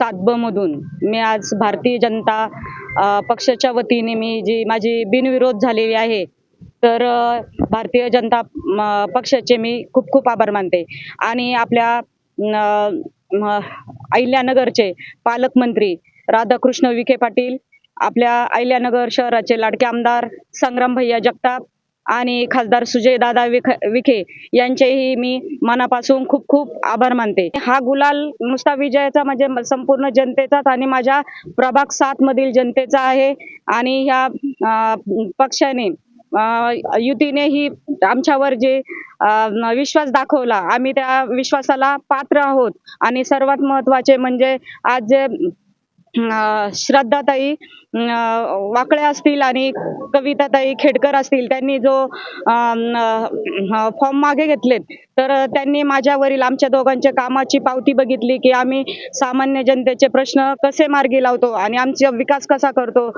7ब मधून मी आज भारतीय जनता पक्षाच्या वतीने मी जी माझी बिनविरोध झालेली आहे. तर भारतीय जनता पक्षाचे मी खूप खूप आभार मानते आणि आपल्या अहिल्यानगरचे पालकमंत्री राधाकृष्ण विखे पाटील, आपल्या अहिल्यानगर शहराचे लाडके आमदार संग्राम भैया जगताप आणि खासदार सुजयदादा विखे यांचेही मी मनापासून खूप खूप आभार मानते. हा गुलाल नुसता विजयाचा म्हणजे संपूर्ण जनतेचाच आणि माझ्या प्रभाग 7 मधील जनतेचा आहे आणि ह्या पक्षाने युतीने ही आमच्यावर जे विश्वास दाखवला, आम्ही त्या विश्वासाला पात्र आहोत. आणि सर्वात महत्त्वाचे म्हणजे आज जे श्रद्धाताई वाकळे असतील आणि कविताताई खेडकर असतील, त्यांनी जो फॉर्म मागे घेतलेत, तर त्यांनी माझ्यावरील आमच्या दोघांच्या कामाची पावती बघितली की आम्ही सामान्य जनतेचे प्रश्न कसे मार्गी लावतो आणि आमचा विकास कसा करतो.